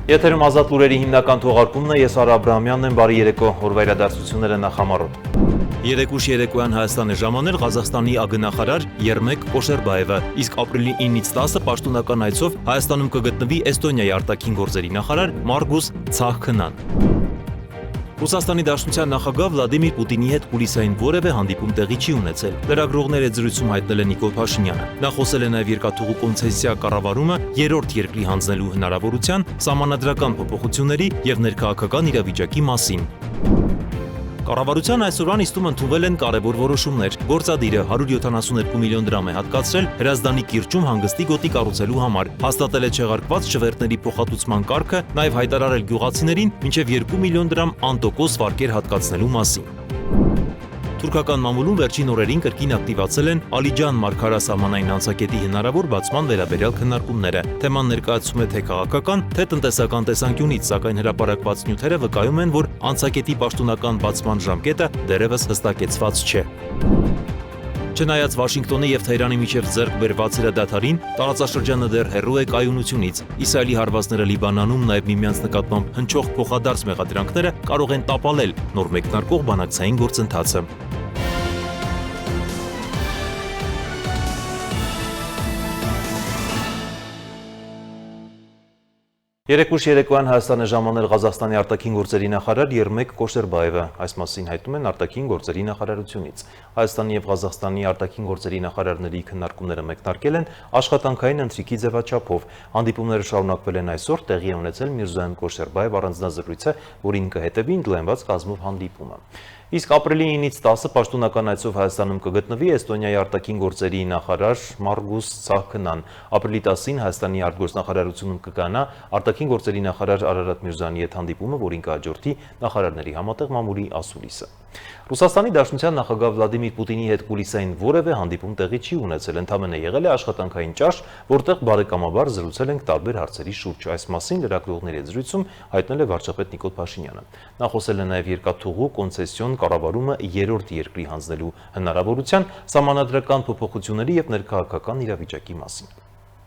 Եթերում ազատ լուրերի հիմնական թողարկումն է, ես Արա Աբրահամյանն եմ, բարի երեկո, օրվա իրադարձությունները նախամարոտ։ Երեկուշ երեկոյան Հայաստան է ժամանել Ղազախստանի ագնախարար Երմեք Կոշերբաևը, իսկ ապրիլի 9-ից 10-ը պաշտոնական այցով Հայաստանում կգտնվի Էստոնիայի արտաքին գործերի նախարար Մարգուս Ցահքնան։ Ռուսաստանի Դաշնության նախագահ Վլադիմիր Պուտինի հետ կուլիսային որևէ հանդիպում տեղի չի ունեցել։ Լրագրողներ հետ զրույցում հայտնել է Նիկոլ Փաշինյանը։ Նա խոսել է նաև երկաթուղու կոնցեսիա կառավարումը երրորդ երկրի հանձնելու հնարավորության, սահմանադրական փոփոխությունների եւ ներքաղաքական իրավիճակի մասին։ Կառավարության այսօրվան նիստում ընդունվել են կարևոր որոշումներ։ Գործադիրը 172 միլիոն դրամ է հատկացրել Հրազդանի կիրճում հանգստի գոտի կառուցելու համար, հաստատել է չեղարկված շվերտների փոխհատուցման կարգը, նաև հայտարարել գյուղացիներին մինչև 2 միլիոն դրամ անտոկոս վարկեր հատկացնելու մասին։ Թուրքական մամուլում վերջին օրերին կրկին ակտիվացել են Ալիջան-Մարքարա սահմանային անցակետի հնարավոր բացման վերաբերյալ քննարկումները։ Թեման ներկայացում է թե քաղաքական, թե տնտեսական տեսանկյունից, սակայն հրապարակված նյութերը վկայում են, որ անցակետի պաշտոնական բացման ժամկետը դեռևս հստակեցված չէ։ Չնայած Վաշինգտոնի եւ Թեհրանի միջև ձեռք բերված հրադադարին, տարածաշրջանը դեռ հեռու է կայունությունից։ Իսրայելի հարվածները Լիբանանում, նաեւ միմյանց նկատմամբ հնչող փոխադարձ մեղադրանքները կարող են տապալել նոր մեկնարկող բանակցային գործընթացը։ Երեկուշ երեկոյան Հայաստան է ժամանել Ղազախստանի արտաքին գործերի նախարար Երմեք Կոշերբաևը, այս մասին հայտնում են արտաքին գործերի նախարարությունից։ Հայաստանի եւ Ղազախստանի արտաքին գործերի նախարարների քննարկումները մեկնարկել են աշխատանքային ընթրիքի ձևաչափով։ Հանդիպումները շարունակվել են այսօր, տեղի է ունեցել Միրզոյան Կոշերբաև առանձնազրույցը, որին կհետևի ընդլայնված կազմով հանդիպումը։ Իսկ ապրիլի 9-ից 10-ը պաշտոնական այցով Հայաստանում կգտնվի Էստոնիայի արտաքին գործերի նախարար Մարգուս Ցահքնան։ Ապրիլի 10-ին Հայաստանի արտգործնախարարությունում կգանա արտաքին գործերի նախարար Արարատ Միրզոյանի հետ հանդիպումը, որին կհաջորդի նախարարների համատեղ մամուլի ասուլիսը։ Ռուսաստանի Դաշնության նախագահ Վլադիմիր Պուտինի հետ կուլիսային որևէ հանդիպում տեղի չի ունեցել, ընդամենը եղել է աշխատանքային ճաշ, որտեղ բարեկամաբար զրուցել ենք տարբեր հարցերի շուրջ։ Այս մասին լրագրողների հետ զրույցում հայտնել է վարչապետ Նիկոլ Փաշինյանը։ Նա խոսել է նաև երկաթուղու կոնցեսիոն կառավարումը երրորդ երկրի հանձնելու հնարավորության, սահմանադրական փոփոխությունների եւ ներքաղաքական իրավիճակի մասին։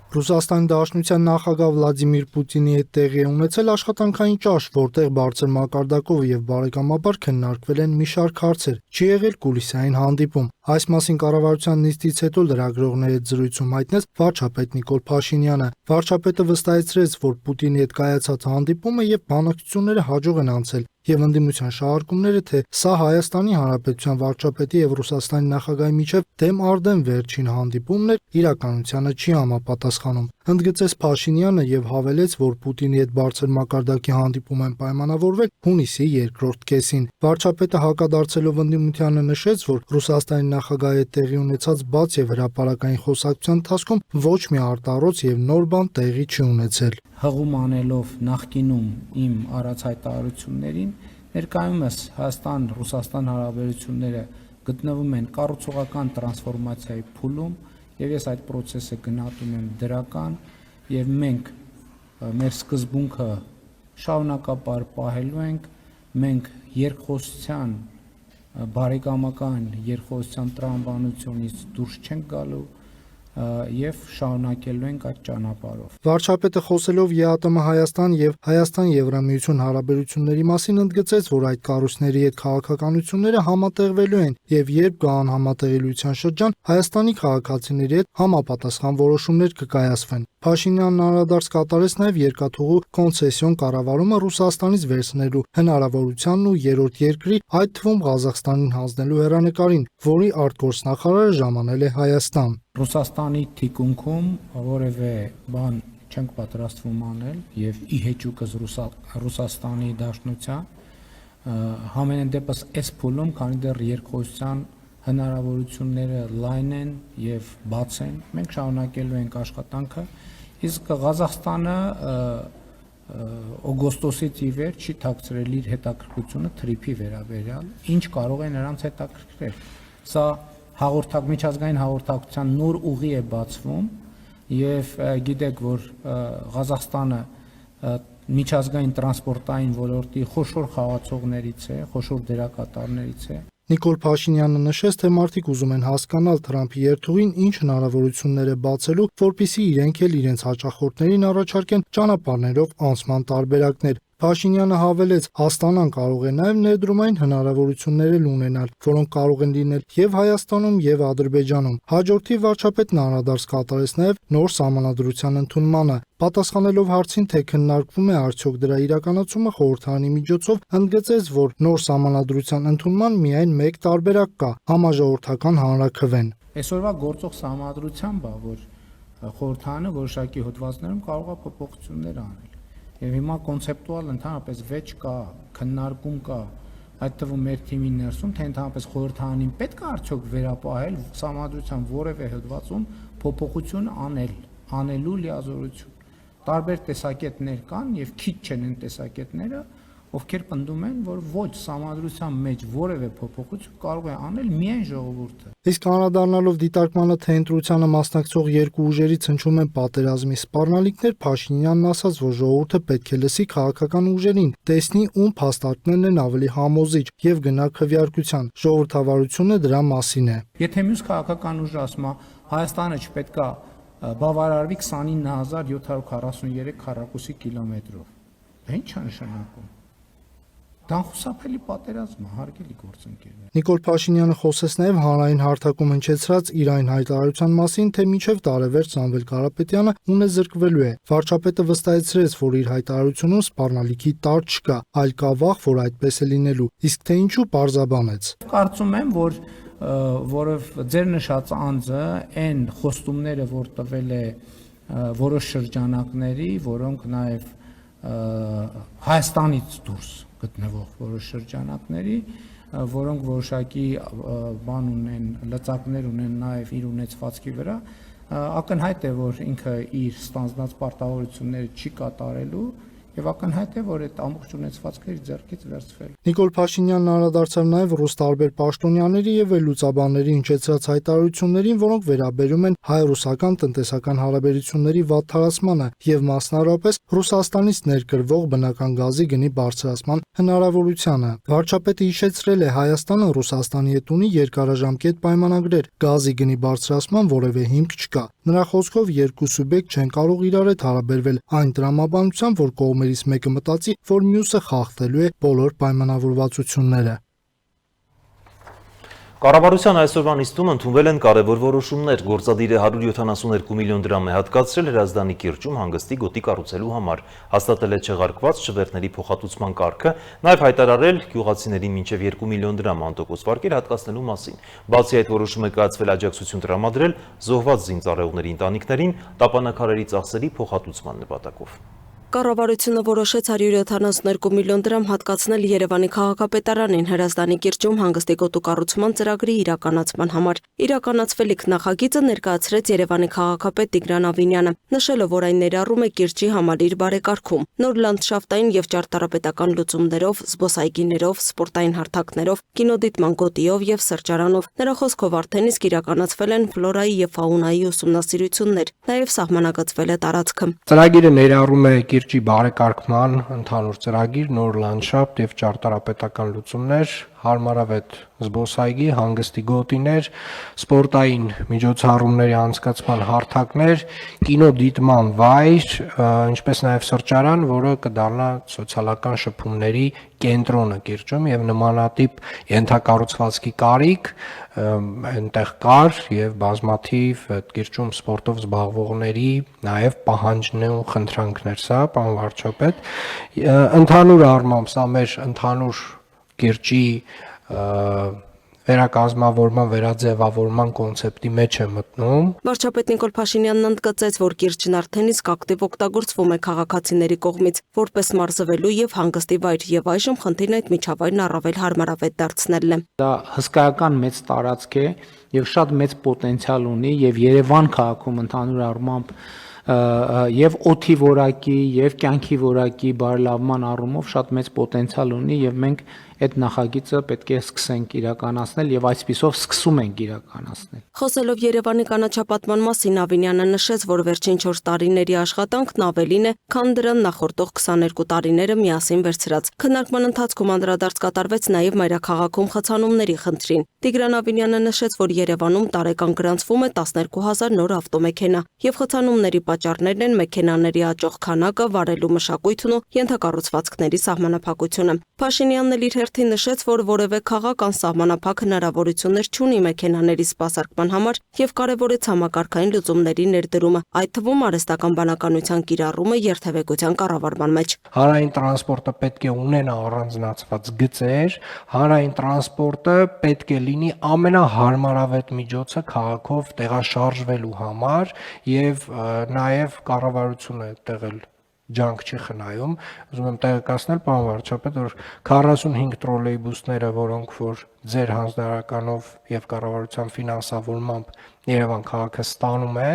Ռուսաստանի Դաշնության նախագահ Վլադիմիր Պուտինի հետ տեղի է ունեցել աշխատանքային ճաշ, որտեղ բարձր մակարդակով եւ բարեկամաբար քննարկվել են մի շարք հարցեր։ Չի եղել կուլիսային հանդիպում։ Այս մասին կառավարության նիստից հետո լրագրողների հետ զրույցում հայտնեց վարչապետ Նիկոլ Փաշինյանը։ Վարչապետը վստահեցրեց, որ Պուտինի հետ կայացած հանդիպումը եւ բանակցությունները հաջող են անցել եւ ընդդիմության շահարկումները, թե սա Հայաստանի Հանրապետության վարչապետի եւ Ռուսաստանի նախագահի միջև դեմ արդեն վերջին հանդիպումն էր, իրականությանը չի համապատասխանում։ Ընդգծեց Փաշինյանը եւ հավելեց, որ Պուտինի հետ բարձր մակարդակի հանդիպում են պայմանավորվել հունիսի երկրորդ կեսին։ Վարչապետը հակադարձելով ընդդիմությանը նշեց, որ Ռուսաստանի նախագահի հետ տեղի ունեցած բաց եւ հրապարակային խոսակցության ընթացքում ոչ մի արտառոց եւ նոր բան տեղի չի ունեցել։ Հղում անելով նախկինում իմ առած հայտարարություններին, ներկայումս Հայաստան-Ռուսաստան հարաբերությունները գտնվում են կառուցողական տրանսֆորմացիայի փուլում, եւ ես այդ process-ը գնահատում եմ դրական, եւ մենք մեր սկզբունքը շարունակաբար պահելու ենք, մենք երկխոսության բարեկամական երկխոսության տրամաբանությունից դուրս չենք գալու եւ շարունակելու ենք այդ ճանապարհով։ Վարչապետը խոսելով ԵԱՏՄ Հայաստան եւ Հայաստան-Եվրամիություն հարաբերությունների մասին ընդգծեց, որ այդ կառույցների հետ քաղաքականությունները համատեղվելու են եւ երբ գա անհամատեղելիության շրջան, Հայաստանի քաղաքացիների հետ համապատասխան որոշումներ կկայացվեն։ Փաշինյանն անդրադարձ կատարեց նաեւ երկաթուղու կոնցեսիոն կառավարումը Ռուսաստանից վերցնելու հնարավորությանն ու երրորդ երկրի, այդ թվում Ղազախստանին հանձնելու հեռանկարին, որի արտգործնախարարը ժամանել է Հայաստան։ Ռուսաստանի թիկունքում որևէ բան չենք պատրաստվում անել եւ ի հեճուկս Ռուսաստանի Դաշնության համենայն դեպս այս փուլում, քանի դեռ երկխոսության հնարավորությունները լայն են եւ բաց են, մենք շարունակելու ենք աշխատանքը, իսկ Ղազախստանը օգոստոսից ի վեր չի թաքցրել իր հետաքրքրությունը թրիփի վերաբերյալ, ինչ կարող է նրանց հետաքրքրել։ Սա միջազգային հաղորդակցության նոր ուղի է բացվում եւ գիտեք, որ Ղազախստանը միջազգային տրանսպորտային ոլորտի խոշոր խաղացողներից է, խոշոր դերակատարներից է Նիկոլ Փաշինյանը նշեց, թե մարդիկ ուզում են հասկանալ Թրամփի երթուղին ինչ հնարավորություններ է բացելու, որպեսզի իրենք էլ իրենց հաճախորդներին առաջարկեն ճանապարհներով անցման տարբերակներ։ Փաշինյանը հավելեց, Աստանան կարող է նաև ներդրումային հնարավորություններ ունենալ, որոնք կարող են լինել եւ Հայաստանում, եւ Ադրբեջանում։ Հաջորդի վարչապետն անդրադարձ կատարեց նաև նոր սահմանադրության ընդունմանը։ Պատասխանելով հարցին, թե քննարկվում է արդյոք դրա իրականացումը խորհրդարանի միջոցով, ընդգծեց, որ նոր սահմանադրության ընդունման միայն մեկ տարբերակ կա՝ համաժողովրդական հանրաքվեն։ Այսօրվա գործող սահմանադրությամբ բա որ խորհրդարանը որոշակի հոդվածներում կարող է փոփոխություններ անել։ Եվ հիմա կոնցեպտուալ ընդհանրապես վեճ կա, քննարկում կա, այդ թվում մեր թիմի ներսում, թե ընդհանրապես խորհրդարանին պետք է արդյոք վերապահել սահմանադրության որևէ հոդվածում փոփոխություն անելու լիազորություն։ Տարբեր տեսակետներ կան եւ քիչ չեն այն տեսակետները, ովքեր պնդում են, որ ոչ սահմանադրության մեջ որևէ փոփոխություն կարող է անել միայն ժողովուրդը։ Իսկ անդրադառնալով դիտարկմանը, թե ընտրությանը մասնակցող երկու ուժերից հնչում են պատերազմի սպառնալիքներ, Փաշինյանն ասաց, որ ժողովուրդը պետք է լսի քաղաքական ուժերին, տեսնի ում փաստարկներն են ավելի համոզիչ եւ գնա քվեարկության։ Ժողովրդավարությունը դրա մասին է։ Եթե մյուս քաղաքական ուժը ասում է Հայաստանը չպետք է բավարարվի 29743 քառակուսի կիլոմետրով, դա ի՞նչ է նշանակում։ Դա խուսափելի պատերազմ է, հարգելի գործընկերներ։ Նիկոլ Փաշինյանը խոսեց նաև հանրային հարթակում հնչեցրած իր այն հայտարարության մասին, թե մինչև տարեվերջ Սամվել Կարապետյանը ունե զրկվելու է։ Վարչապետը վստահեցրեց, որ իր հայտարարությունում սպառնալիքի տար չկա, այլ կա վախ, որ այդպես է լինելու։ Իսկ թե ինչու, պարզաբանեց։ Կարծում եմ, որ որով ձեր նշած անձը այն խոստումները, որ տվել է որոշ շրջանակների, որոնք նաև Հայաստանից դուրս գտնվող որոշ շրջանակների, որոնք որոշակի բան ունեն, լծակներ ունեն նաև իր ունեցվածքի վրա, ակնհայտ է, որ ինքը իր ստանձնած պարտավորությունները չի կատարելու եւ ակնհայտ է, որ այդ ամբողջ ունեցվածքը իր ձեռքից վերցվել։ Նիկոլ Փաշինյանն անդրադարձավ նաև ռուս տարբեր պաշտոնյաների եւ լուծաբանների հնչեցրած հայտարարություններին, որոնք վերաբերում են հայ-ռուսական տնտեսական հարաբերությունների վատթարացմանը եւ մասնավորապես Ռուսաստանից ներկրվող բնական գազի գնի բարձրացման հնարավորությանը։ Վարչապետը հիշեցրել է, Հայաստանը Ռուսաստանի հետ ունի երկարաժամկետ պայմանագրեր, գազի գնի բարձրացման որևէ հիմք չկա։ Նրա խոսքով երկու սուբյեկտ չեն կարող իրար հետ հարաբերվել այն տրամաբանությամբ, որ կողմերից մեկը մտածի, որ մյուսը խախտելու է բոլոր պայմանավորվածությունները։ Կառավարության այսօրվա նիստում ընդունվել են կարևոր որոշումներ։ Գործադիրը 172 միլիոն դրամ է հատկացրել Հրազդանի կիրճում հանգստի գոտի կառուցելու համար, հաստատել է չեղարկված շվերտների փոխհատուցման կարգը, նաև հայտարարել գյուղացիներին մինչև 2 միլիոն դրամ անտոկոս վարկեր հատկացնելու մասին։ Բացի այդ որոշումը կայացվել աջակցություն տրամադրել զոհված զինծառայողների ընտանիքներին տապանակարերի ծախսերի փոխհատուցման նպատակով։ Կառավարությունը որոշեց 172 միլիոն դրամ հատկացնել Երևանի քաղաքապետարանին Հրազդանի կիրճում հանգստի գոտու կառուցման ծրագրի իրականացման համար։ Իրականացվելիք նախագիծը ներկայացրեց Երևանի քաղաքապետ Տիգրան Ավինյանը, նշելով, որ այն ներառում է կիրճի համալիր բարեկարգում, նոր լանդշաֆտային եւ ճարտարապետական լուծումներով, զբոսայգիներով, սպորտային հարթակներով, կինոդիտման գոտիով եւ սրճարանով։ Նրա խոսքով արդեն իսկ իրականացվել են ֆլորայի եւ ֆաունայի ուսումնասիրություններ, նաեւ սահմանագծվել է տարածքը։ Ծրագիրը ներառում է կիրճի բարեկարգման ընդհանուր ծրագիր, նոր լանդշաֆտ եւ ճարտարապետական լուծումներ, հարմարավետ զբոսայգի, հանգստի գոտիներ, սպորտային միջոցառումների անցկացման հարթակներ, կինոդիտման վայր, ինչպես նաև սրճարան, որը կդառնա սոցիալական շփումների կենտրոնը կիրճում եւ նմանատիպ ենթակառուցվածքի կարիք այնտեղ կար եւ բազմաթիվ այդ կիրճում սպորտով զբաղվողների նաև պահանջն ու խնդրանքներ սա, պարոն վարչապետ, ընդհանուր առմամբ սա մեր ընդհանուր կիրճի վերակազմավորման, վերաձևավորման կոնցեպտի մեջ է մտնում։ Վարչապետ Նիկոլ Փաշինյանն ընդգծեց, որ կիրճն արդեն իսկ ակտիվ օգտագործվում է քաղաքացիների կողմից, որպես մարզվելու եւ հանգստի վայր, եւ այժմ խնդիրն այդ միջավայրն առավել հարմարավետ դարձնելն է։ Դա հսկայական մեծ տարածք է եւ շատ մեծ պոտենցիալ ունի եւ Երևան քաղաքում ընդհանուր առմամբ եւ օդի որակի եւ կյանքի որակի բարելավման առումով շատ մեծ պոտենցիալ ունի եւ մենք այդ նախագիծը պետք է սկսենք իրականացնել եւ այսպիսով սկսում ենք իրականացնել։ Խոսելով Երևանի կանաչապատման մասին Ավինյանը նշեց, որ վերջին 4 տարիների աշխատանքն ավելին է, քան դրան նախորդող 22 տարիները միասին վերցրած։ Քննարկման ընթացքում անդրադարձ կատարվեց նաեւ մայրաքաղաքում խցանումների խնդրին։ Տիգրան Ավինյանը նշեց, որ Երևանում տարեկան գրանցվում է 12000 նոր ավտոմեքենա եւ խցանումների պատճառներն են մեքենաների աճող քանակը, վարելու մշակույթն ու ենթակառուցվածքների սահմանափակությունը։ Փաշինյանն էլ իր հերթին նշեց, որ որևէ քաղաք անսահմանափակ հնարավորություններ չունի մեքենաների սպասարկման համար եւ կարեւորեց համակարգային լուծումների ներդրումը, այդ թվում արհեստական բանականության կիրառումը երթևեկության կառավարման մեջ։ Հանրային տրանսպորտը պետք է ունենա առանձնացված գծեր, հանրային տրանսպորտը պետք է լինի ամենահարմարավետ միջոցը քաղաքով տեղաշարժվելու համար եւ նաեւ կառավարությունը տեղել ջանք չի խնայում, ուզում եմ տեղեկացնել պարոն վարչապետ, որ 45 տրոլեյբուսները, որոնք որ ձեր հանձնարարականով եւ կառավարության ֆինանսավորմամբ Երևան քաղաքը ստանում է,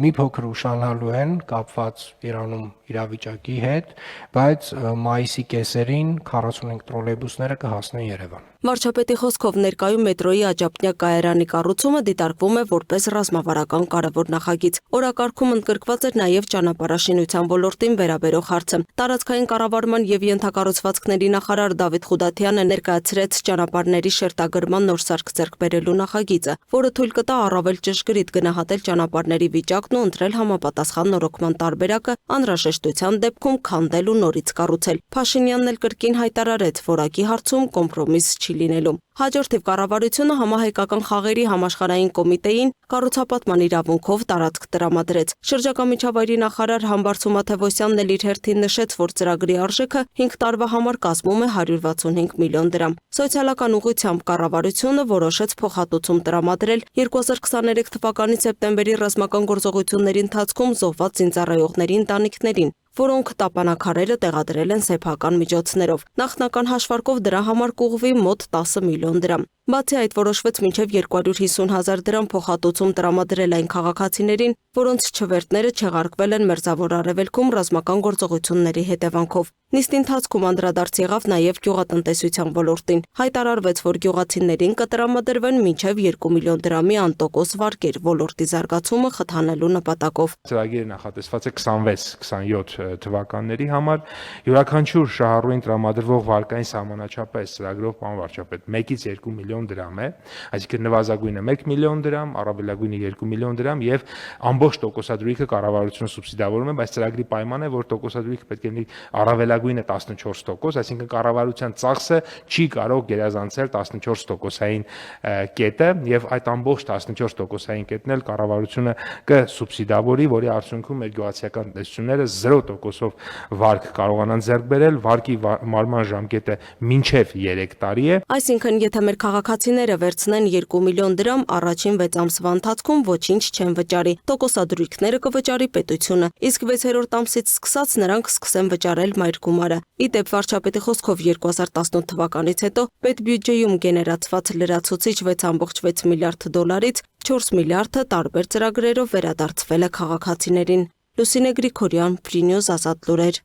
մի փոքր ուշանալու են կապված Իրանում իրավիճակի հետ, բայց մայիսի կեսերին 45 տրոլեյբուսները կհասնեն Երևան։ Վարչապետի խոսքով ներկայում մետրոյի աջափնյա կայարանի կառուցումը դիտարկվում է որպես ռազմավարական կարևոր նախագիծ։ Օրակարգում ընդգրկված էր նաև ճանապարհաշինության ոլորտին վերաբերող հարցը։ Տարածքային կառավարման եւ ենթակառուցվածքների նախարար Դավիթ Խուդաթյանը ներկայացրեց ճանապարհների շերտագրման նոր սարք ձեռք բերելու նախագիծը, որը թույլ կտա առավել ճշգրիտ գնահատել ճանապարհների վիճակն ու ընտրել համապատասխան նորոգման տարբերակը, անհրաժեշտության դեպքում քանդել ու նորից կառուցել։ Փաշինյանն էլ կրկին հայտարարեց, որակի հարցում կոմպրոմիս չի լինելու։ Հաջորդ թիվ կառավարությունը համահայկական խաղերի համաշխարհային կոմիտեին կառուցապատման իրավունքով տարածք տրամադրեց։ Շրջակա միջավայրի նախարար Համբարձու Մաթևոսյանն էլ իր հերթին նշեց, որ ծրագրի արժեքը 5 տարվա համար կազմում է 165 միլիոն դրամ։ Սոցիալական ուղղությամբ կառավարությունը որոշեց փոխհատուցում տրամադրել 2023 թվականի սեպտեմբերի ռազմական գործողությունների ընթացքում զոհված զինծառայողների ընտանիքներին, որոնք տապանաքարերը տեղադրել են սեփական միջոցներով։ Նախնական հաշվարկով դրա համար կուղղվի մոտ 10 միլիոն դրամ։ Բացի այդ, որոշվեց մինչև 250,000 դրամ փոխհատուցում տրամադրել այն քաղաքացիներին, որոնց չվերթները չեղարկվել են Մերձավոր Արևելքում ռազմական գործողությունների հետևանքով։ Նիստի ընթացքում անդրադարձ եղավ նաև գյուղատնտեսության ոլորտին։ Հայտարարվեց, որ գյուղացիներին կտրամադրվեն մինչև 2 միլիոն դրամի անտոկոս վարկեր ոլորտի զարգացումը խթանելու նպատակով։ Ծրագիրը նախատեսված է 26-27 թվականների համար։ Յուրաքանչյուր շահառուին տրամադրվող վարկային սահմանաչափ այս ծրագրով, պարոն վարչապետ, 1-ից 2 միլիոն դրամ է, այսինքն նվազագույնը 1 միլիոն դրամ, առավելագույնը 2 միլիոն դրամ եւ ամբողջ տոկոսադրույքը կառավարությունը սուբսիդավորում է, բայց ծրագրի պայմանը է, որ տոկոսադրույքը պետք է լինի առավելագույնը 14%, այսինքն կառավարության ծախսը չի կարող գերազանցել 14%-ային կետը եւ այդ ամբողջ 14%-ային կետն էլ կառավարությունը կսուբսիդավորի, որի արդյունքում մեր գյուղացիական տնտեսությունները 0%-ով վարկ կարողանան ձեռք բերել, վարկի մարման ժամկետը մինչև 3 տարի է։ Այսինքն, եթե մեր քաղաքացիները վերցնեն 2 միլիոն դրամ, առաջին 6 ամսվա ընթացքում ոչինչ չեն վճարի։ Տոկոսադրույքները կվճարի պետությունը, իսկ 6-րդ ամսից սկսած նրանք սկսեն վճարել մայրգումարը։ Ի դեպ, վարչապետի խոսքով 2018 թվականից հետո պետբյուջեում գեներացված լրացուցիչ 6.6 միլիարդ դոլարից 4 միլիարդը տարբեր ծրագրերով վերադարձվել է քաղաքացիներին։ Լուսինե Գրիգորյան, Ֆրինյուզ, Ազատ լուրեր։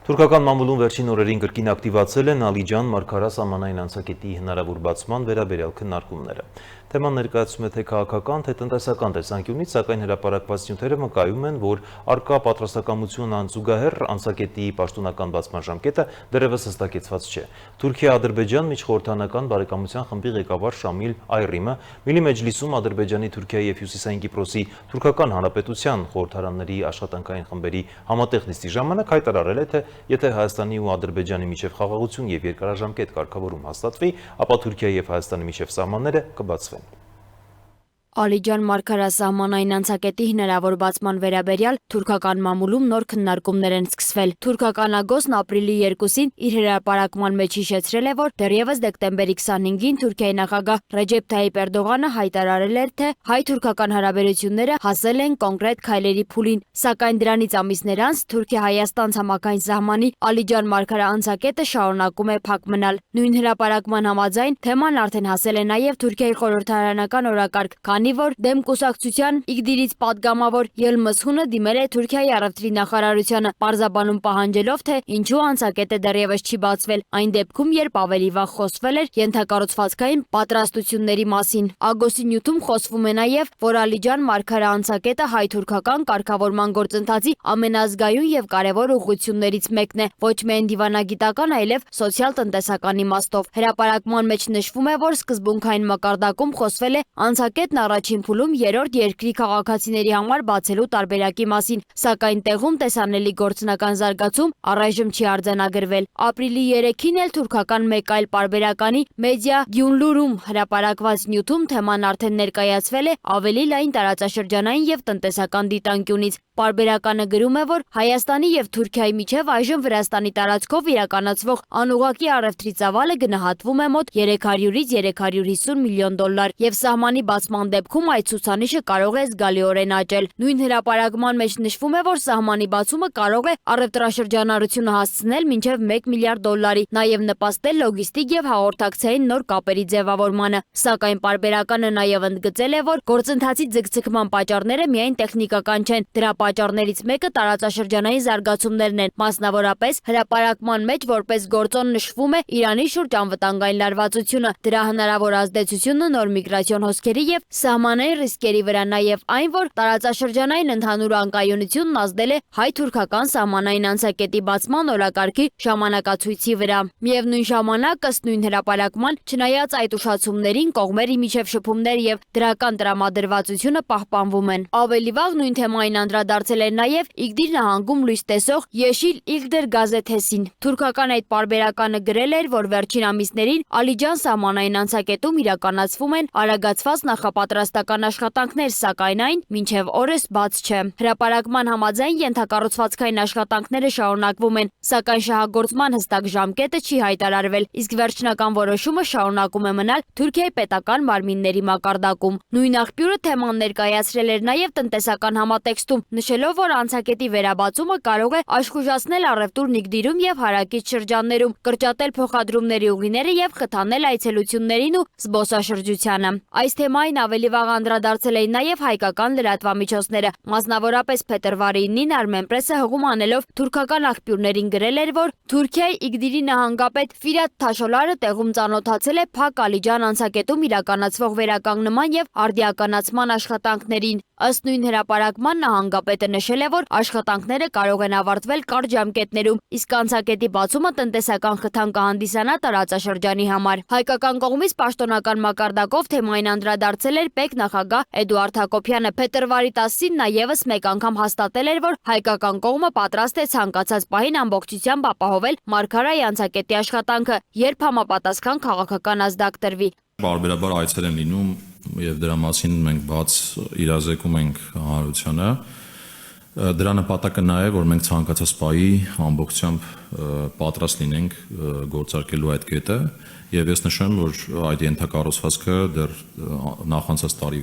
Թուրքական մամուլում վերջին օրերին կրկին ակտիվացել են Ալիջան Մարգարա սահմանային անցակետի հնարավոր բացման վերաբերյալ քննարկումները։ Թեման ներկայացում է թե քաղաքական, թե տնտեսական տեսանկյունից, սակայն հրապարակված նյութերը վկայում են, որ առկա պատրաստակամությունն անզուգահեռ անցակետի պաշտոնական բացման ժամկետը դեռևս հստակեցված չէ։ Թուրքիա-Ադրբեջան միջխորհրդանական բարեկամության խմբի ղեկավար Շամիլ Այրիմը Միլի Մեջլիսում Ադրբեջանի, Թուրքիայի եւ Հյուսիսային Կիպրոսի Թուրքական Հանրապետության խորհրդարանների աշխատանքային խմբերի համատեղ նիստի ժամանակ հայտարարել է, թե եթե Հայաստանի ու Ադրբեջանի միջև խաղաղություն եւ երկարաժամկետ կարգավորում հաստատվի, ապա Թուրքիայի եւ Հայաստանի միջև սահմանները կբացվեն։ Ալիջան Մարգարա սահմանային անցակետի հնարավոր բացման վերաբերյալ թուրքական մամուլում նոր քննարկումներ են սկսվել։ Թուրքական ագոսն ապրիլի 2-ին իր հրապարակման մեջ հիշեցրել է, որ դեռևս դեկտեմբերի 25-ին Թուրքիայի նախագահ Ռեջեփ Թայիպ Էրդողանը հայտարարել էր, թե հայ-թուրքական հարաբերությունները հասել են կոնկրետ քայլերի փուլին, սակայն դրանից ամիսներ անց Թուրքիա-Հայաստան ցամաքային սահմանի Ալիջան Մարգարա անցակետը շարունակում է փակ մնալ։ Նույն հրապարակման համաձայն թեման արդեն հասել է նաև Թուրքիայի խորհրդարանական օրակարգ, քանի քանի որ դեմ կուսակցության Իգդիրից падգամավոր Ելմս Հունը դիմել է Թուրքիայի առևտրի նախարարությանը, պարզաբանում պահանջելով, թե ինչու անցակետը դեռևս չի բացվել, այն դեպքում, երբ ավելի վաղ խոսվել էր ենթակառուցվածքային պատրաստությունների մասին։ Ագոսի նյութում խոսվում է նաև, որ Ալիջան Մարգարե անցակետը հայ-թուրքական կարգավորման գործընթացի ամենազգայուն եւ կարևոր ուղղություններից մեկն է, ոչ միայն դիվանագիտական, այլև սոցիալ-տնտեսական իմաստով։ Հրապարակման մեջ նշվում է, որ սկզբունքային մակարդակում խոսվել է անցակետն առաջին փուլում երրորդ երկրի քաղաքացիների համար բացելու տարբերակի մասին, սակայն տեղում տեսանելի գործնական զարգացում առայժմ չի արձանագրվել։ Ապրիլի 3-ին էլ թուրքական մեկ այլ պարբերականի Մեդիա Գյունլուրում հրապարակված նյութում թեման արդեն ներկայացվել է ավելի լայն տարածաշրջանային եւ տնտեսական դիտանկյունից։ Պարբերականը գրում է, որ Հայաստանի եւ Թուրքիայի միջև այժմ Վրաստանի տարածքով իրականացվող անուղղակի առևտրի ծավալը գնահատվում է մոտ 300-ից 350 միլիոն դոլար եւ սահմանի բացման դեպքում այդ ցուցանիշը կարող է զգալիորեն աճել։ Նույն հրապարակման մեջ նշվում է, որ սահմանի բացումը կարող է առևտրաշրջանառությունը հասցնել մինչև 1 միլիարդ դոլարի, նաեւ նպաստել լոգիստիկ եւ հաղորդակցային նոր կապերի ձևավորմանը։ Սակայն պարբերականը նաեւ ընդգծել է, որ գործընթացի ձգձգման պատճառները միայն տեխնիկական չեն, դրա պատճառներից մեկը տարածաշրջանային զարգացումներն են, մասնավորապես հրապարակման մեջ որպես գործոն նշվում է Իրանի շուրջ անվտանգային լարվածությունը, դրա հնարավոր ազդեցությունը նոր միգրացիոն հոսքերի եւ սահմանային ռիսկերի վրա, նաեւ այն, որ տարածաշրջանային ընդհանուր անկայունությունն ազդել է հայ-թուրքական սահմանային անցակետի բացման օրակարգի ժամանակացույցի վրա։ Միևնույն ժամանակ, ըստ նույն հրապարակման, չնայած այդ ուշացումներին, կողմերի միջև շփումներ եւ դրական տրամադրվածությունը պահպանվում են։ Ավելի վաղ նույն թեմային անդրադարձել էր նաև Իգդիր նահանգում լույս տեսող Yeşil İğdır գազեթեսին։ Թուրքական այդ պարբերականը գրել էր, որ վերջին ամիսներին Ալիջան սահմանային անցակետում իրականացվում են արագացված նախապատրաստական աշխատանքներ, սակայն այն մինչև օրս բաց չէ։ Հրապարակման համաձայն ենթակառուցվածքային աշխատանքները շարունակվում են, սակայն շահագործման հստակ ժամկետը չի հայտարարվել, իսկ վերջնական որոշումը շարունակում է մնալ Թուրքիայի պետական մարմինների մակարդակում։ Նույն աղբյուրը թեման ներկայացրել էր նաև տնտեսական համատեքստում, նշելով, որ անցակետի վերաբացումը կարող է աշխուժացնել առևտուրն Իգդիրում եւ հարակից շրջաններում, կրճատել փոխադրումների ուղիները եւ խթանել այցելություններին ու զբոսաշրջությանը։ Այս թեմային ավելի վաղ անդրադարձել էին նաև հայկական լրատվամիջոցները, մասնավորապես փետրվարի 9-ին Armenpress-ը հղում անելով թուրքական աղբյուրներին գրել էր, որ Թուրքիայի Իգդիրի նահանգապետ Ֆիրատ Թաշոլարը տեղում ծանոթացել է Փակ Ալիջան անցակետում իրականացվող վերականգնման եւ արդիականացման աշխատանքներին։ Ըստ նույն հրապարակման նահանգապետը նշել է, որ աշխատանքները կարող են ավարտվել կարճ ժամկետներում, իսկ անցակետի բացումը տնտեսական խթան կհանդիսանա տարածաշրջանի համար։ Հայկական կողմից պաշտոնական մակարդակով թեմային անդրադարձել էր պետ նախագահ Էդուարդ Հակոբյանը։ Փետրվարի 10-ին նա եւս մեկ անգամ հաստատել էր, որ հայկական կողմը պատրաստ է ցանկացած պահին ամբողջությամբ ապահովել Մարգարայի անցակետի աշխատանքը, երբ համապատասխան քաղաքական ազդակ տրվի։ Բարբերաբար այցեր են լինում եւ դրա մասին մենք բաց իրազեկում ենք հանրությանը։ Դրա նպատակը նա է, որ մենք ցանկացած պահի ամբողջությամբ պատրաստ լինենք գործարկելու այդ կետը եւ ես նշեմ, որ այդ ենթակառուցվածքը դեռ նախանցած տարի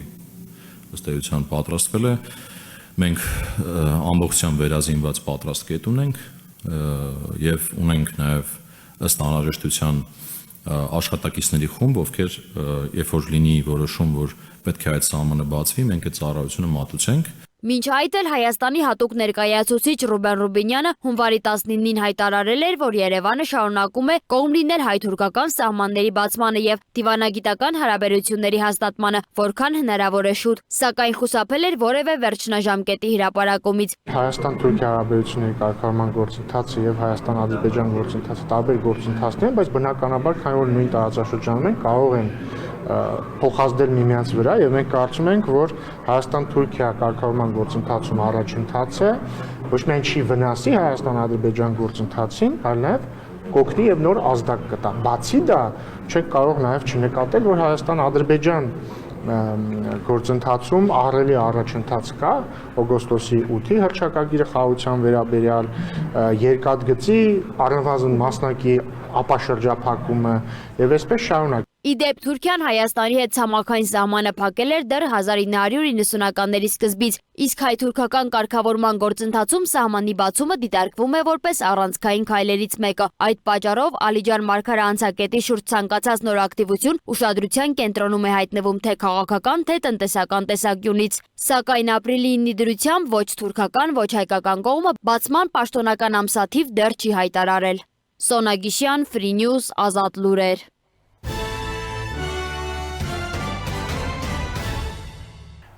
ըստ էության պատրաստվել է։ Մենք ամբողջությամբ վերազինված պատրաստ կետ ունենք եւ ունենք նաեւ ըստ անհրաժեշտության աշխատակիցների խումբ, ովքեր երբ որ լինի որոշում, որ պետք է այդ սահմանը բացվի, մենք այդ ծառայությունը մատուցենք։ Մինչ այդ էլ Հայաստանի հատուկ ներկայացուցիչ Ռուբեն Ռուբինյանը հունվարի 19-ին հայտարարել էր, որ Երևանը շարունակում է կողմ լինել հայ-թուրքական սահմանների բացմանը եւ դիվանագիտական հարաբերությունների հաստատմանը, որքան հնարավոր է շուտ, սակայն խուսափել էր որևէ վերջնաժամկետի հրապարակումից։ Հայաստան-Թուրքիա հարաբերությունների կարգավորման գործընթացը եւ Հայաստան-Ադրբեջան գործընթացը տարբեր գործընթացներ են, բայց բնականաբար քանի որ նույն տարածաշրջանում են, կարող են փոխազդել միմյանց վրա եւ մենք կարծում ենք, որ Հայաստան-Թուրքիա կարգավորման գործընթացում առաջընթաց է, ոչ միայն չի վնասի Հայաստան-Ադրբեջան գործընթացին, այլ նաեւ կօգնի եւ նոր ազդակ կտա։ Բացի դա, չենք կարող նաեւ չնկատել, որ Հայաստան-Ադրբեջան գործընթացում ահռելի առաջընթաց կա օգոստոսի 8-ի հռչակագիրը խաղաղության վերաբերյալ, երկաթգծի առնվազն մասնակի ապաշրջափակումը եւ այսպես շարունակ։ Իդեպ Թուրքիան Հայաստանի հետ ցամաքային սահմանը փակել էր դեռ 1990-ականների սկզբից, իսկ հայ-թուրքական կարգավորման գործընթացում սահմանի բացումը դիտարկվում է որպես առանցքային քայլերից մեկը։ Այդ պատճառով Ալիջան Մարգարը անցակետի շուրջ ցանկացած նոր ակտիվություն ուշադրության կենտրոնում է հայտնվում թե քաղաքական, թե տնտեսական տեսանկյունից։ Սակայն ապրիլի 9-ի դրությամբ ոչ թուրքական, ոչ հայկական կողմը բացման պաշտոնական ամսաթիվ դեռ չի հայտարարել։ Սոնա Գիշյան, Free News, Ազատ լուրեր։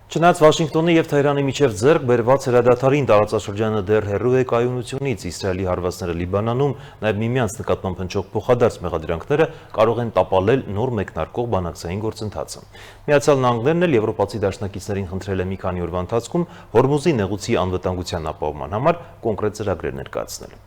Չնայած Վաշինգտոնի եւ Թեհրանի միջև ձեռք բերված հրադադարին տարածաշրջանը դեռ հեռու է կայունությունից, Իսրայելի հարվածները Լիբանանում, նաեւ միմյանց նկատմամբ հնչող փոխադարձ մեղադրանքները կարող են տապալել նոր մեկնարկող բանակցային գործընթացը։ Միացյալ Նահանգներն էլ եվրոպացի դաշնակիցներին խնդրել է մի քանի օրվա ընթացքում Հորմուզի նեղուցի անվտանգության ապահովման համար կոնկրետ ծրագրեր ներկայացնել։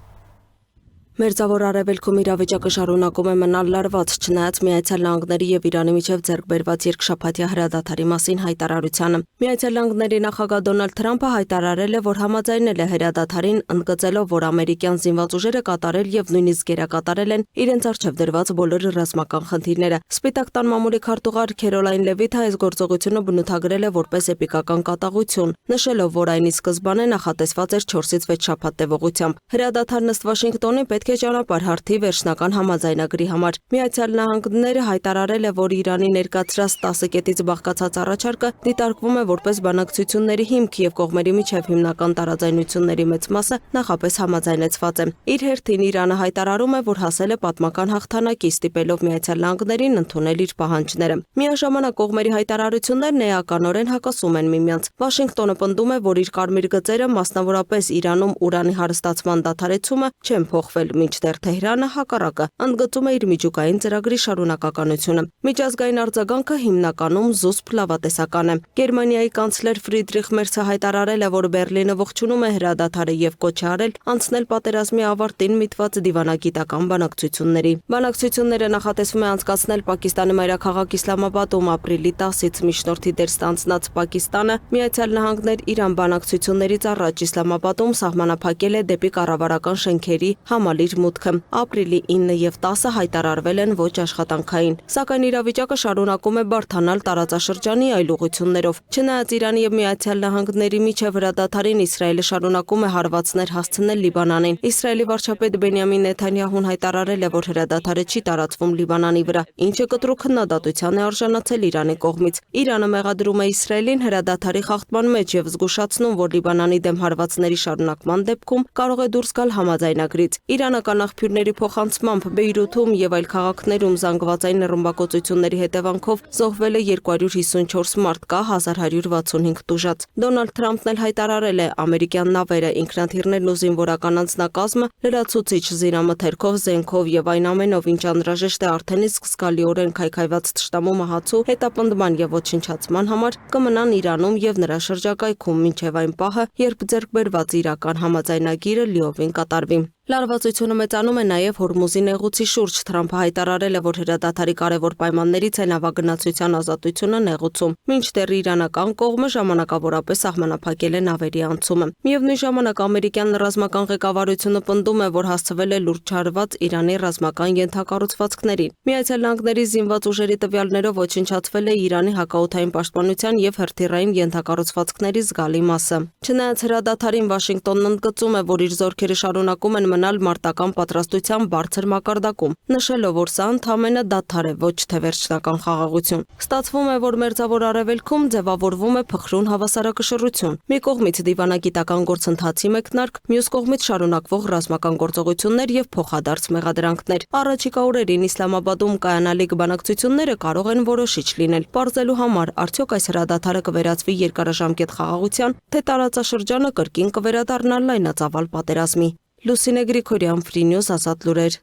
Մերձավոր Արևելքում իրավիճակը շարունակում է մնալ լարված, չնայած Միացյալ Նահանգների եւ Իրանի միջև ձեռք բերված երկշաբաթյա հրադադարի մասին հայտարարությանը։ Միացյալ Նահանգների նախագահ Դոնալդ Թրամփը հայտարարել է, որ համաձայնել է հրադադարին, ընդգծելով, որ ամերիկյան զինված ուժերը կատարել եւ նույնիսկ գերակատարել են իրենց առջեւ դրված բոլոր ռազմական խնդիրները։ Սպիտակ տան մամուլի քարտուղար Քերոլայն Լևիթը այս գործողությունը բնութագրել է որպես էպիկական կատաղություն, նշելով, որ այն ի սկզբանե նախատեսված էր 4-ից 6 շաբաթ տևողությամբ։ Հրադադարն ըստ Վաշինգտոնի պետք է ճանապարհ հարթի վերջնական համաձայնագրի համար։ Միացյալ Նահանգները հայտարարել է, որ Իրանի ներկայացրած 10 կետից բաղկացած առաջարկը դիտարկվում է որպես բանակցությունների հիմք եւ կողմերի միջև հիմնական տարաձայնությունների մեծ մասը նախապես համաձայնեցված է։ Իր հերթին Իրանը հայտարարում է, որ հասել է պատմական հաղթանակի, ստիպելով Միացյալ Նահանգներին ընդունել իր պահանջները։ Միաժամանակ կողմերի հայտարարություններն էականորեն հակասում են միմյանց։ Վաշինգտոնը պնդում է, որ իր կարմիր գծերը, մասնավորապես Իրանում ուրանի հարստացման դադարեցումը, չեն փոխվել, մինչդեռ Թեհրանը հակառակը ընդգծում է իր միջուկային ծրագրի շարունակականությունը։ Միջազգային արձագանքը հիմնականում զուսպ լավատեսական է։ Գերմանիայի կանցլեր Ֆրիդրիխ Մերցը հայտարարել է, որ Բերլինը ողջունում է հրադադարը եւ կոչ է արել անցնել պատերազմի ավարտին միտված դիվանագիտական բանակցությունների։ Բանակցությունները նախատեսվում է անցկացնել Պակիստանի մայրաքաղաք Իսլամաբադում ապրիլի 10-ից միջնորդի դեր ստանձնած Պակիստանը Միացյալ Նահանգներ Իրան բանակցություններից առաջ Իսլամաբադում սահմանափակել է դեպի կառավարական շենքերի համալիր մուտքը։ Ապրիլի 9 եւ 10-ը հայտարարվել են ոչ աշխատանքային, սակայն իրավիճակը շարունակում է բարդանալ տարածաշրջանի այլ ուղղություններով։ Չնայած Իրանի եւ Միացյալ Նահանգների միջև հրադադարին Իսրայելը շարունակում է հարվածներ հասցնել Լիբանանին։ Իսրայելի վարչապետ Բենյամին Նեթանյահուն հայտարարել է, որ հրադադարը չի տարածվում Լիբանանի վրա, ինչը կտրուկ քննադատության է արժանացել Իրանի կողմից։ Իրանը մեղադրում է Իսրայելին հրադադարի խախտման մեջ եւ զգուշացնում, որ Լիբանանի դեմ հարվածների շարունակման դեպքում կարող է դուրս գալ համաձայնագրից։ Իրանական աղբյուրների փոխանցմամբ Բեյրութում եւ այլ քաղաքներում զանգվածային ռմբակոծությունների հետևանքով զոհվել է 254 մարդկա, 1165 տուժած։ Դոնալդ Թրամփն էլ հայտարարել է, ամերիկյան նավերը, ինքնաթիռներն ու զինվորական անձնակազմը լրացուցիչ զինամթերքով, զենքով եւ այն ամենով, ինչ անհրաժեշտ է արդեն իսկ զգալիորեն քայքայված թշնամու մահացու հետապնդման եւ ոչնչացման համար, կմնան Իրանում եւ նրա շրջակայքում մինչեւ այն պահը, երբ ձեռք բերված իրական համաձայնագիրը լիովին կատարվի։ Լարվածությունը մեծանում է նաև Հորմուզի նեղուցի շուրջ։ Թրամփը հայտարարել է, որ հրադադարի կարևոր պայմաններից է նավագնացության ազատությունը նեղուցում, մինչդեռ իրանական կողմը ժամանակավորապես սահմանափակել է նավերի անցումը։ Միևնույն ժամանակ ամերիկյան ռազմական ղեկավարությունը պնդում է, որ հասցվել է լուրջ հարված Իրանի ռազմական ենթակառուցվածքներին։ Միացյալ Նահանգների զինված ուժերի տվյալներով ոչնչացվել է Իրանի հակաօդային պաշտպանության եւ հրթիռային ենթակառուցվածքների զգալի մասը։ Չնայած հրադադարին Վաշինգտոնն ընդգծում է, որ իր զորքերը շարունակում են մնալ մարտական պատրաստության բարձր մակարդակում, նշելով, որ սա ընդամենը դադար է, ոչ թե վերջնական խաղաղություն։ Ստացվում է, որ Մերձավոր Արևելքում ձևավորվում է փխրուն հավասարակշռություն։ Մի կողմից դիվանագիտական գործընթացի մեկնարկ, մյուս կողմից շարունակվող ռազմական գործողություններ եւ փոխադարձ մեղադրանքներ։ Առաջիկա օրերին Իսլամաբադում կայանալիք բանակցությունները կարող են որոշիչ լինել, պարզելու համար, արդյոք այս հրադադարը կվերածվի երկարաժամկետ խաղաղության, թե տարածաշրջանը կրկին կվերադառնա լայնածավալ պատերազմի։ Լուսինե Գրիգորյան, Free News, Ազատ լուրեր։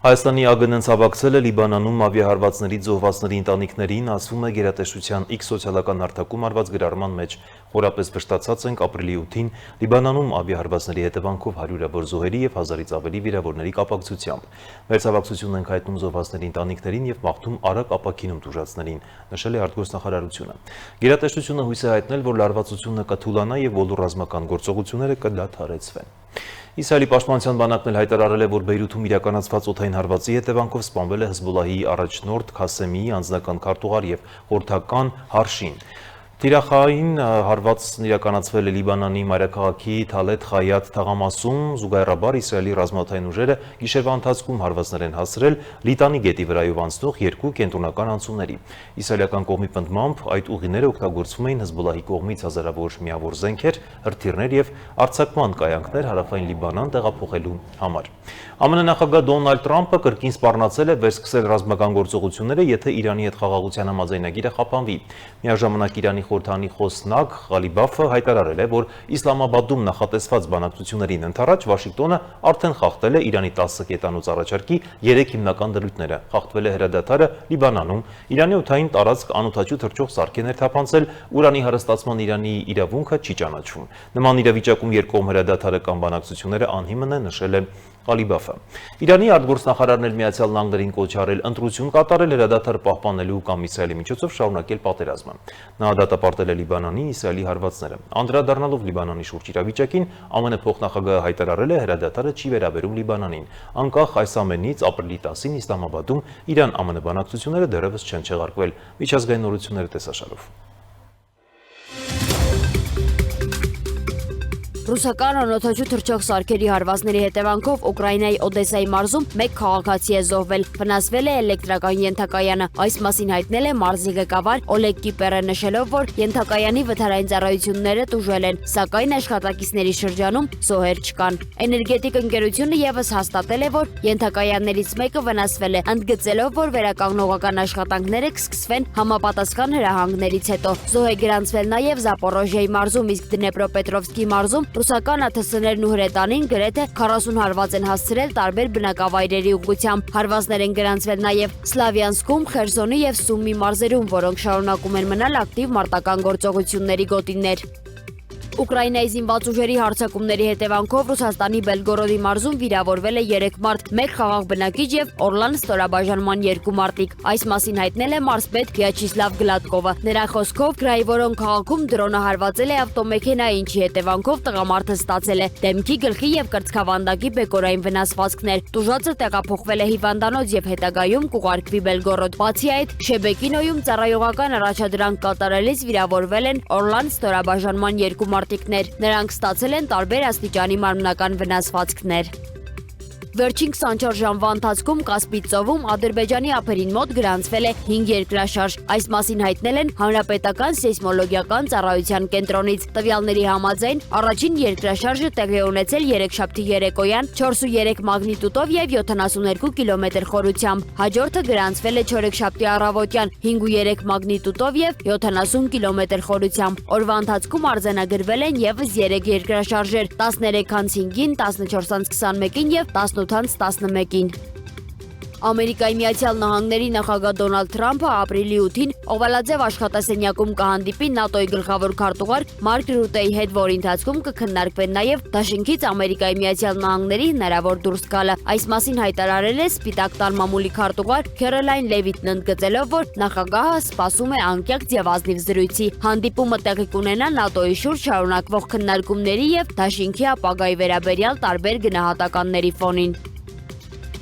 Հայաստանի ԱԳՆ-ն ցավակցել է Լիբանանում ավիահարվածներից զոհվածների ընտանիքներին, ասվում է գերատեսչության X սոցիալական հարթակում արված գրառման մեջ։ Խորապես վշտացած ենք ապրիլի 8-ին Լիբանանում ավիահարվածների հետևանքով 100-ավոր զոհերի եւ 1000-ից ավելի վիրավորների կապակցությամբ։ Մեր ցավակցությունն ենք հայտնում զոհվածների ընտանիքներին եւ մաղթում արագ ապաքինում տուժածներին, նշել է արտգործնախարարությունը։ Գերատեսչությունը հույս է հայտնել, որ լարվածությունը կթուլանա եւ բոլոր ռազմական գործողությունները կդադարեցվեն։ Իսրայելի պաշտպանության բանակն էլ հայտարարել է, որ Բեյրութում իրականացված օդային հարվածի հետևանքով սպանվել է Հեզբոլլահի առաջնորդ Քասեմի անձնական քարտուղար եւ խորհրդական Հարշին։ Թիրախային հարվածն իրականացվել է Լիբանանի մայրաքաղաքի Թալետ Խայաթ թաղամասում, զուգահեռաբար Իսրայելի ռազմաօդային ուժերը գիշերվա ընթացքում հարվածներ են հասցրել Լիտանի գետի վրայով անցնող երկու կենտրոնական անցումների։ Իսրայելական կողմի պնդմամբ այդ ուղիները օգտագործվում էին Հեզբոլլահի կողմից հազարավոր միավոր զենքեր, հրթիռներ եւ արձակման կայանքներ հարավային Լիբանան տեղափոխելու համար։ ԱՄՆ նախագահ Դոնալդ Թրամփը կրկին սպառնացել է վերսկսել ռազմական գործողությունները, եթե Իրանի հետ խաղաղության համաձայնագիրը խափանվի։ Միաժամանակ Իրանի խորհրդանի խոսնակ Ղալիբաֆը հայտարարել է, որ Իսլամաբադում նախատեսված բանակցություններին ընդառաջ Վաշինգտոնը արդեն խախտել է Իրանի 10 կետանոց առաջարկի 3 հիմնական դրույթները, խախտվել է հրադադարը Լիբանանում, Իրանի օդային տարածք անօդաչու թռչող սարքեր թափանցել, ուրանի հարստացման Իրանի իրավունքը չի ճանաչվում։ Նման իրավիճակում երկկողմ հրադադարը կամ բանակցությունները անհիմն է, նշել է Ղալիբաֆը։ Իրանի արտգործնախարարն էլ Միացյալ Նահանգներին կոչ արել ընտրություն կատարել հրադադար պահպանելու կամ Իսրայելի միջոցով շարունակել պատերազմը։ Նա դատապարտել է Լիբանանի, Իսրայելի հարվածները։ Անդրադառնալով Լիբանանի շուրջ իրավիճակին, ԱՄՆ փոխնախագահը հայտարարել է հրադադարը չի վերաբերում Լիբանանին։ Անկախ այս ամենից ապրիլի 10-ին Իսլամաբադում Իրան-ԱՄՆ բանակցությունները դեռևս չեն չեղարկվել։ Միջազգային նորությունները տեսաշարով։ Ռուսական անօդաչու թռչող սարքերի հարվածների հետևանքով Ուկրաինայի Օդեսայի մարզում մեկ քաղաքացի է զոհվել, վնասվել է էլեկտրական ենթակայանը։ Այս մասին հայտնել է մարզի ղեկավար Օլեգ Կիպերը, նշելով, որ ենթակայանի վթարային ծառայությունները տուժել են, սակայն աշխատակիցների շրջանում զոհեր չկան։ Էներգետիկ ընկերությունը եւս հաստատել է, որ ենթակայաններից մեկը վնասվել է, ընդգծելով, որ վերականգնողական աշխատանքները կսկսվեն համապատասխան հրահանգներից հետո։ Զոհ է գրանցվել նաեւ Զապորոժիայի մարզում, իսկ Դնեպրոպետրովսկի մարզում ռուսական ԱԹՍ-ներն ու հրետանին գրեթե 40 հարված են հասցրել տարբեր բնակավայրերի ուղղությամբ։ Հարվածներ են գրանցվել նաև Սլավյանսկում, Խերսոնի եւ Սումի մարզերում, որոնք շարունակում են մնալ ակտիվ մարտական գործողությունների գոտիներ։ Ուկրաինայի զինված ուժերի հարձակումների հետևանքով Ռուսաստանի Բելգորոդի մարզում վիրավորվել է 3 մարդ, 1 խաղաղ բնակիչ եւ Օրլան ստորաբաժանման 2 մարտիկ։ Այս մասին հայտնել է մարզպետ Վյաչիսլավ Գլատկովը։ Նրա խոսքով Գրայվորոն քաղաքում դրոնը հարվածել է ավտոմեքենա, ինչի հետևանքով տղամարդը ստացել է դեմքի, գլխի եւ կրծքավանդակի բեկորային վնասվածքներ։ Տուժածը տեղափոխվել է հիվանդանոց եւ հետագայում կուղարկվի Բելգորոդ։ Բացի այդ, Շեբեկինոյում ծառայողական առաջադրանք կատարելիս վիրավորվել են Օրլան ստորաբաժանման 2 մարտիկներ։ Նրանք ստացել են տարբեր աստիճանի մարմնական վնասվածքներ։ Վերջին 24 ժամվա ընթացքում Կասպից ծովում Ադրբեջանի ափերին մոտ գրանցվել է 5 երկրաշարժ։ Այս մասին հայտնել են Հանրապետական սեյսմոլոգիական ծառայության կենտրոնից։ Տվյալների համաձայն առաջին երկրաշարժը տեղի է ունեցել երեքշաբթի երեկոյան 4.3 մագնիտուդով եւ 72 կիլոմետր խորությամբ։ Հաջորդը գրանցվել է չորեքշաբթի առավոտյան 5.3 մագնիտուդով եւ 70 կիլոմետր խորությամբ։ Օրվա ընթացքում արձանագրվել են եւս 3 երկրաշարժեր՝ 13:05-ին, 14:21-ին եւ 18:11-ին։ Ամերիկայի Միացյալ Նահանգների նախագահ Դոնալդ Թրամփը ապրիլի 8-ին Օվալաձև աշխատասենյակում կհանդիպի ՆԱՏՕ-ի գլխավոր քարտուղար Մարկ Ռուտեի հետ, որի ընթացքում կքննարկվեն նաև դաշինքից Ամերիկայի Միացյալ Նահանգների հնարավոր դուրս գալը։ Այս մասին հայտարարել է Սպիտակ տան մամուլի քարտուղար Քերոլայն Լևիթն, ընդգծելով, որ նախագահը սպասում է անկեղծ եւ ազնիվ զրույցի։ Հանդիպումը տեղի կունենա ՆԱՏՕ-ի շուրջ շարունակվող քննարկումների եւ դաշինքի ապագայի վերաբերյալ տարբեր գնահատականների ֆոնին։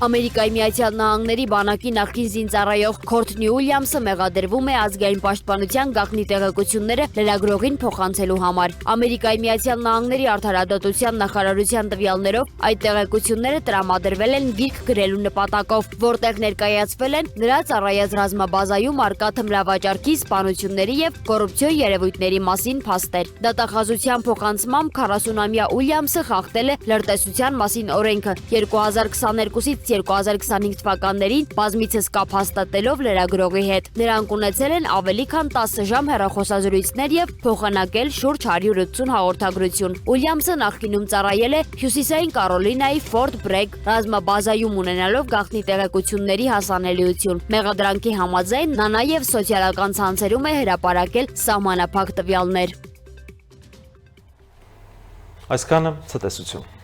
Ամերիկայի Միացյալ Նահանգների բանակի նախկին զինծառայող Քորթնի Ուիլյամսը մեղադրվում է ազգային պաշտպանության գաղտնի տեղեկությունները լրագրողին փոխանցելու համար։ Ամերիկայի Միացյալ Նահանգների արդարադատության նախարարության տվյալներով այդ տեղեկությունները տրամադրվել են գիրք գրելու նպատակով, որտեղ ներկայացվել են նրա ծառայած ռազմաբազայում առկա թմրավաճառքի, սպանությունների եւ կոռուպցիոն երևույթների մասին փաստեր։ Դատախազության փոխանցմամբ 40-ամյա Ուիլյամսը խախտել է լրտեսության մասին օրենքը 2022-ից 2025 թվականներին բազմիցս կապ հաստատելով լրագրողի հետ։ Նրանք ունեցել են ավելի քան 10 ժամ հեռախոսազրույցներ եւ փոխանակել շուրջ 180 հաղորդագրություն։ Ուիլյամսը նախկինում ծառայել է Հյուսիսային Կարոլինայի Ֆորտ Բրեգ ռազմաբազայում, ունենալով գաղտնի տեղեկությունների հասանելիություն։ Մեղադրանքի համաձայն նա նաեւ սոցիալական ցանցերում է հրապարակել սահմանափակ տվյալներ։ Այսքանը ցտեսություն։